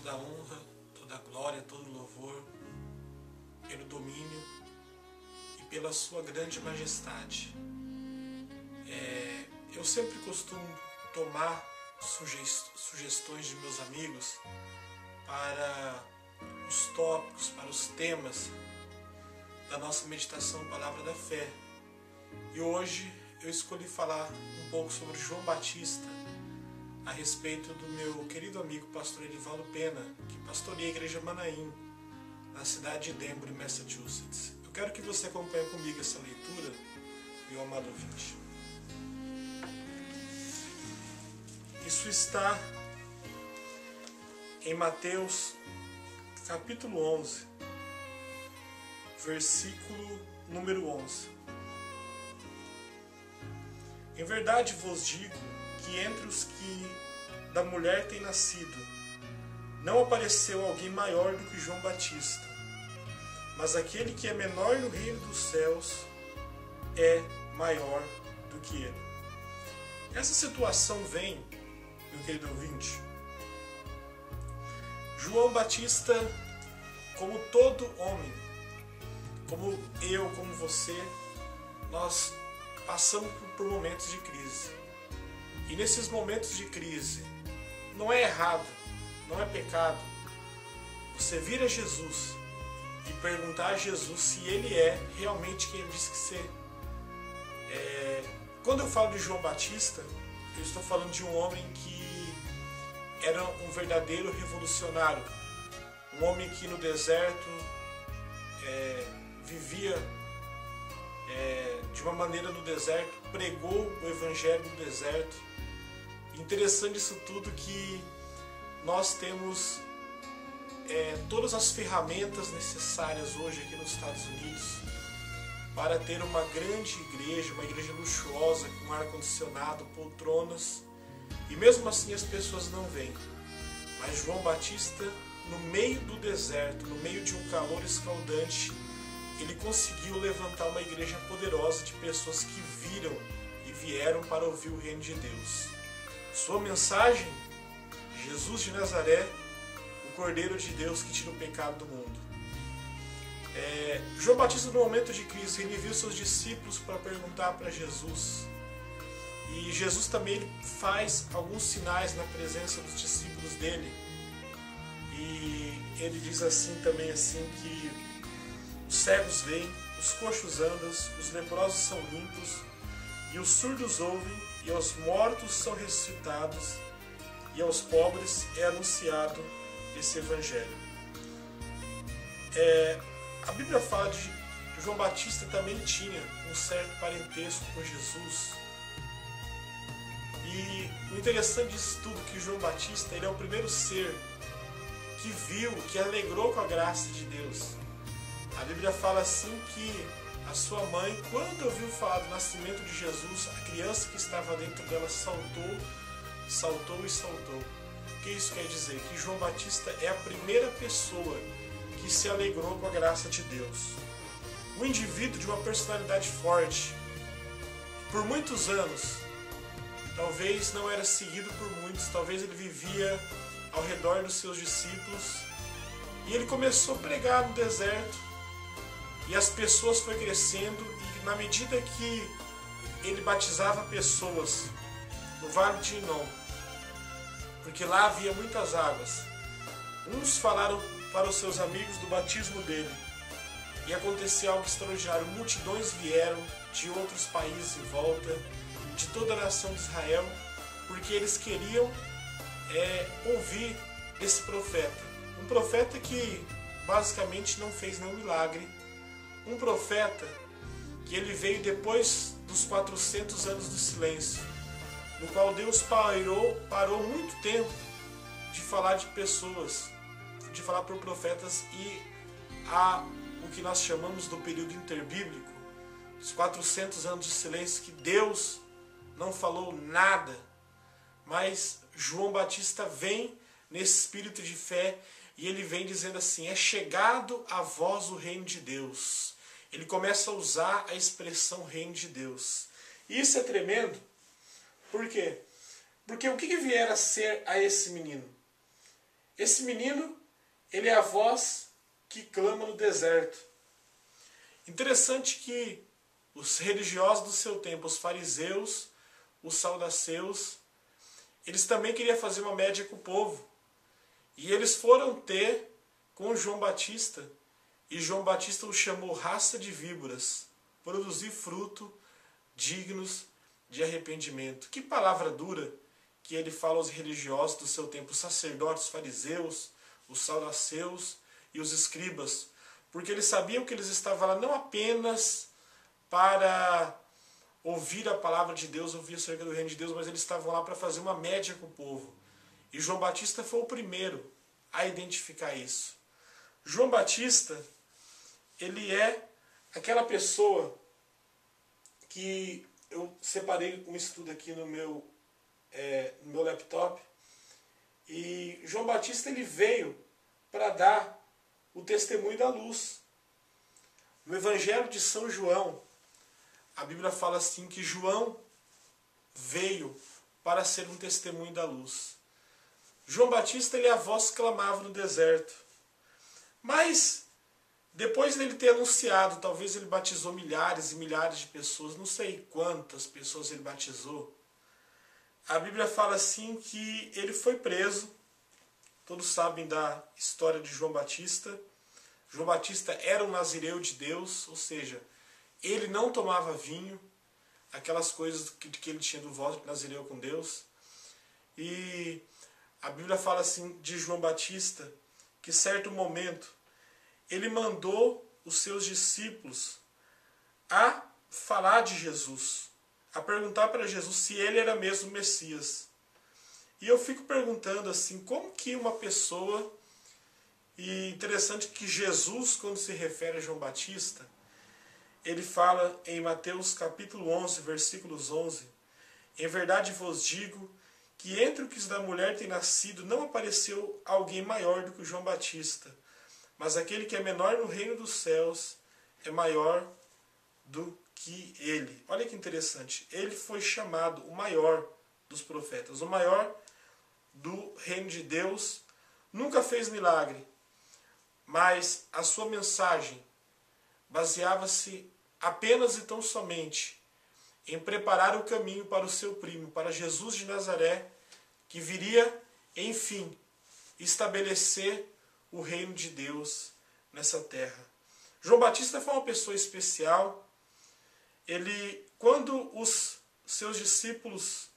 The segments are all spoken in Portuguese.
toda a honra, toda a glória, todo o louvor, pelo domínio e pela sua grande majestade. Eu sempre costumo tomar sugestões de meus amigos para os tópicos, para os temas da nossa meditação Palavra da Fé. E hoje eu escolhi falar um pouco sobre João Batista, a respeito do meu querido amigo pastor Edivaldo Pena, que pastoreia a igreja Manaim, na cidade de Danbury, Massachusetts. Eu quero que você acompanhe comigo essa leitura, meu amado ouvinte. Isso está em Mateus capítulo 11, versículo número 11. Em verdade vos digo que entre os que da mulher têm nascido, não apareceu alguém maior do que João Batista, mas aquele que é menor no reino dos céus é maior do que ele. Essa situação vem, meu querido ouvinte, João Batista, como todo homem, como eu, como você, nós passamos por momentos de crise. E nesses momentos de crise, não é errado, não é pecado você vir a Jesus e perguntar a Jesus se ele é realmente quem ele diz que ser. Quando eu falo de João Batista, eu estou falando de um homem que era um verdadeiro revolucionário, um homem que no deserto vivia de uma maneira no deserto, pregou o evangelho no deserto. Interessante isso tudo que nós temos todas as ferramentas necessárias hoje aqui nos Estados Unidos para ter uma grande igreja, uma igreja luxuosa, com ar-condicionado, poltronas, e mesmo assim as pessoas não vêm. Mas João Batista, no meio do deserto, no meio de um calor escaldante, ele conseguiu levantar uma igreja poderosa de pessoas que viram e vieram para ouvir o reino de Deus. Sua mensagem: Jesus de Nazaré, o Cordeiro de Deus que tira o pecado do mundo. João Batista, no momento de crise, ele viu seus discípulos para perguntar para Jesus. E Jesus também ele faz alguns sinais na presença dos discípulos dele. E ele diz assim também assim que os cegos veem, os coxos andam, os leprosos são limpos, e os surdos ouvem, e aos mortos são ressuscitados, e aos pobres é anunciado esse evangelho. A Bíblia fala de João Batista também tinha um certo parentesco com Jesus. E o interessante disso tudo é que João Batista ele é o primeiro ser que viu, que alegrou com a graça de Deus. A Bíblia fala assim que a sua mãe, quando ouviu falar do nascimento de Jesus, a criança que estava dentro dela saltou. O que isso quer dizer? Que João Batista é a primeira pessoa que se alegrou com a graça de Deus. Um indivíduo de uma personalidade forte, por muitos anos, talvez não era seguido por muitos, talvez ele vivia ao redor dos seus discípulos, e ele começou a pregar no deserto, e as pessoas foram crescendo, e na medida que ele batizava pessoas no Vale de Inom, porque lá havia muitas águas, uns falaram para os seus amigos do batismo dele, e aconteceu algo extraordinário. Multidões vieram de outros países em volta, de toda a nação de Israel, porque eles queriam ouvir esse profeta. Um profeta que basicamente não fez nenhum milagre. Um profeta que ele veio depois dos 400 anos do silêncio, no qual Deus parou muito tempo de falar de pessoas, de falar por profetas, e há o que nós chamamos do período interbíblico, os 400 anos de silêncio, que Deus não falou nada. Mas João Batista vem nesse espírito de fé e ele vem dizendo assim: é chegado a vós o reino de Deus. Ele começa a usar a expressão reino de Deus. E isso é tremendo. Por quê? Porque o que vier a ser a esse menino? Esse menino, ele é a voz que clama no deserto. Interessante que os religiosos do seu tempo, os fariseus, os saduceus, eles também queriam fazer uma média com o povo. E eles foram ter com João Batista, e João Batista o chamou raça de víboras, produzir fruto dignos de arrependimento. Que palavra dura que ele fala aos religiosos do seu tempo, os sacerdotes, os fariseus, os saduceus e os escribas, porque eles sabiam que eles estavam lá não apenas para ouvir a palavra de Deus, ouvir acerca do reino de Deus, mas eles estavam lá para fazer uma média com o povo. E João Batista foi o primeiro a identificar isso. João Batista, ele é aquela pessoa que eu separei um estudo aqui no meu laptop, e João Batista ele veio para dar o testemunho da luz. No Evangelho de São João, a Bíblia fala assim que João veio para ser um testemunho da luz. João Batista ele é a voz que clamava no deserto. Mas depois dele ter anunciado, talvez ele batizou milhares e milhares de pessoas, não sei quantas pessoas ele batizou. A Bíblia fala assim que ele foi preso. Todos sabem da história de João Batista. João Batista era um nazireu de Deus, ou seja, ele não tomava vinho, aquelas coisas que ele tinha do voto de nazireu com Deus. E a Bíblia fala assim de João Batista, que em certo momento ele mandou os seus discípulos a falar de Jesus, a perguntar para Jesus se ele era mesmo o Messias. E eu fico perguntando assim, como que uma pessoa... E interessante que Jesus, quando se refere a João Batista, ele fala em Mateus capítulo 11, versículos 11, em verdade vos digo que entre os que da mulher tem nascido não apareceu alguém maior do que o João Batista, mas aquele que é menor no reino dos céus é maior do que ele. Olha que interessante, ele foi chamado o maior dos profetas, o maior do reino de Deus, nunca fez milagre, mas a sua mensagem baseava-se apenas e tão somente em preparar o caminho para o seu primo, para Jesus de Nazaré, que viria, enfim, estabelecer o reino de Deus nessa terra. João Batista foi uma pessoa especial. Ele, quando os seus discípulos,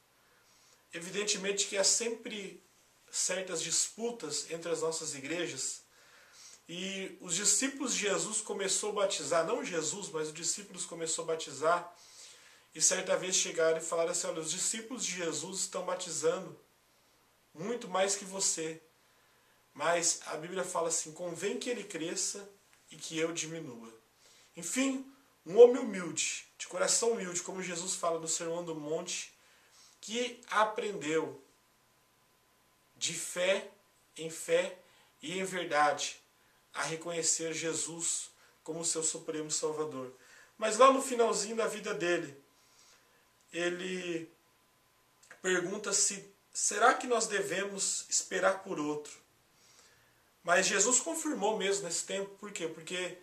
evidentemente que há sempre certas disputas entre as nossas igrejas, e os discípulos de Jesus começou a batizar, não Jesus, mas os discípulos começou a batizar, e certa vez chegaram e falaram assim, olha, os discípulos de Jesus estão batizando muito mais que você, mas a Bíblia fala assim, convém que ele cresça e que eu diminua. Enfim, um homem humilde, de coração humilde, como Jesus fala no Sermão do Monte, que aprendeu de fé e em verdade a reconhecer Jesus como seu supremo Salvador. Mas lá no finalzinho da vida dele, ele pergunta se será que nós devemos esperar por outro? Mas Jesus confirmou mesmo nesse tempo. Por quê? Porque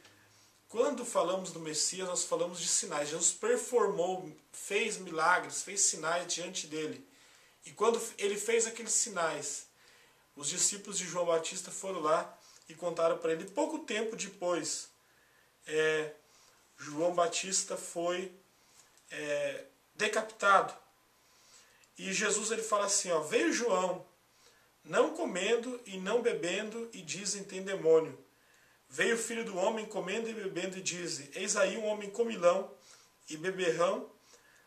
quando falamos do Messias, nós falamos de sinais. Jesus performou, fez milagres, fez sinais diante dele. E quando ele fez aqueles sinais, os discípulos de João Batista foram lá e contaram para ele. Pouco tempo depois, João Batista foi decapitado. E Jesus ele fala assim, ó, veio João, não comendo e não bebendo, e dizem tem demônio. Veio o Filho do Homem comendo e bebendo, e dizem, eis aí um homem comilão e beberrão,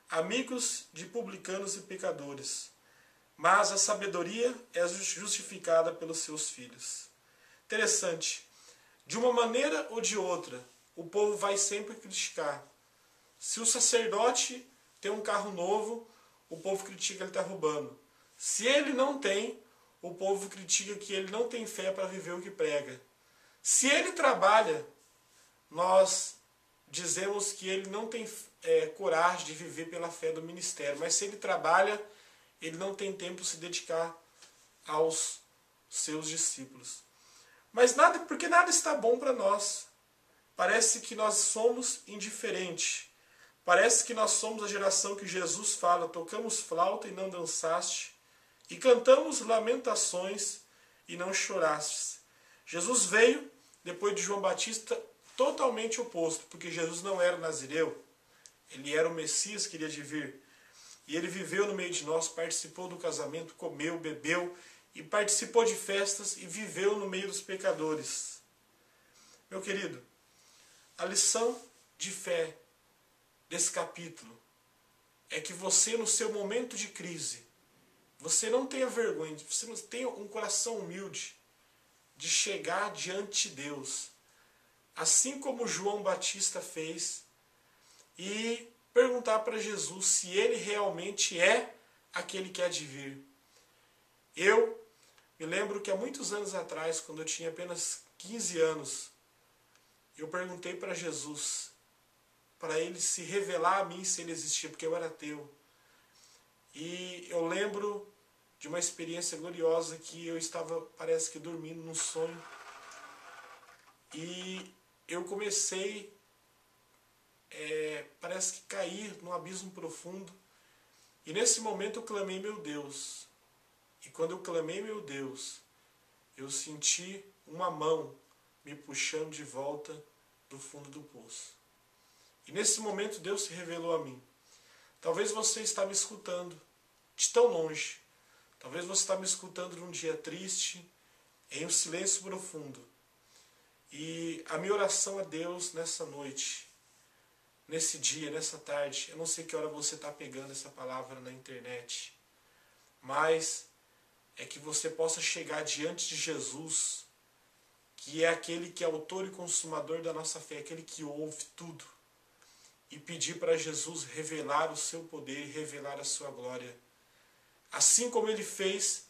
amigos de publicanos e pecadores. Mas a sabedoria é justificada pelos seus filhos. Interessante. De uma maneira ou de outra, o povo vai sempre criticar. Se o sacerdote tem um carro novo, o povo critica que ele está roubando. Se ele não tem, o povo critica que ele não tem fé para viver o que prega. Se ele trabalha, nós dizemos que ele não tem coragem de viver pela fé do ministério. Mas se ele trabalha, ele não tem tempo de se dedicar aos seus discípulos. Mas porque nada está bom para nós. Parece que nós somos indiferentes. Parece que nós somos a geração que Jesus fala: tocamos flauta e não dançaste, e cantamos lamentações e não chorastes. Jesus veio, depois de João Batista, totalmente oposto, porque Jesus não era nazireu, ele era o Messias que iria de vir. E ele viveu no meio de nós, participou do casamento, comeu, bebeu, e participou de festas e viveu no meio dos pecadores. Meu querido, a lição de fé desse capítulo é que você, no seu momento de crise, você não tenha vergonha, você não tenha um coração humilde de chegar diante de Deus, assim como João Batista fez, e perguntar para Jesus se ele realmente é aquele que há de vir. Eu me lembro que há muitos anos atrás, quando eu tinha apenas 15 anos, eu perguntei para Jesus, para ele se revelar a mim se ele existia, porque eu era ateu. E eu lembro de uma experiência gloriosa que eu estava, parece que dormindo num sonho, e eu comecei, parece que cair num abismo profundo, e nesse momento eu clamei meu Deus. E quando eu clamei meu Deus, eu senti uma mão me puxando de volta do fundo do poço. E nesse momento Deus se revelou a mim. Talvez você está me escutando de tão longe. Talvez você está me escutando num dia triste, em um silêncio profundo. E a minha oração a Deus nessa noite, nesse dia, nessa tarde, eu não sei que hora você está pegando essa palavra na internet, mas é que você possa chegar diante de Jesus, que é aquele que é autor e consumador da nossa fé, aquele que ouve tudo, e pedir para Jesus revelar o seu poder e revelar a sua glória. Assim como ele fez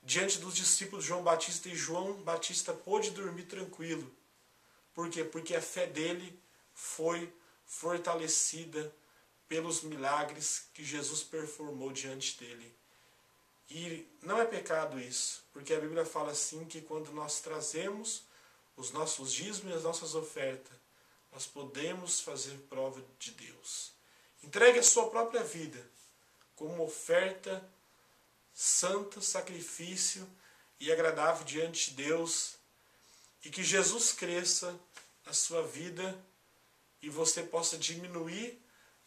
diante dos discípulos João Batista, e João Batista pôde dormir tranquilo. Por quê? Porque a fé dele foi fortalecida pelos milagres que Jesus performou diante dele. E não é pecado isso, porque a Bíblia fala assim que quando nós trazemos os nossos dízimos e as nossas ofertas, nós podemos fazer prova de Deus. Entregue a sua própria vida como oferta santa, sacrifício e agradável diante de Deus, e que Jesus cresça na sua vida e você possa diminuir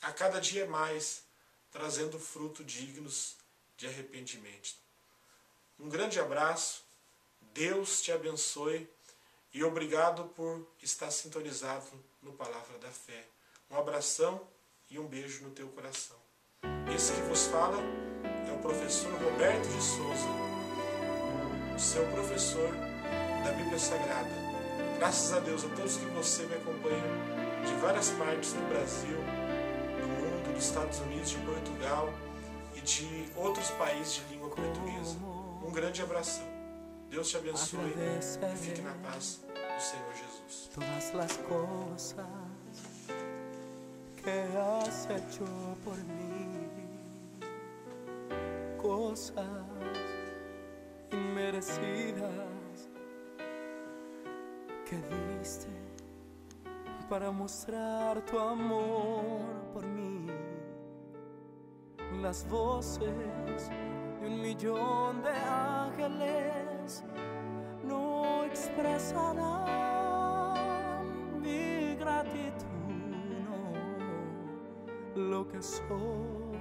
a cada dia mais, trazendo fruto dignos de arrependimento. Um grande abraço, Deus te abençoe e obrigado por estar sintonizado no Palavra da Fé. Um abração e um beijo no teu coração. Esse que vos fala é o professor Roberto de Souza, o seu professor da Bíblia Sagrada. Graças a Deus a todos que você me acompanham de várias partes do Brasil, do mundo, dos Estados Unidos, de Portugal e de outros países de língua portuguesa. Um grande abração. Deus te abençoe e fique na paz do Senhor Jesus. Todas las cosas que has hecho por mí, cosas inmerecidas que diste para mostrar tu amor por mí. Las voces de 1.000.000 de ángeles no expresarán mi gratitud, no, lo que soy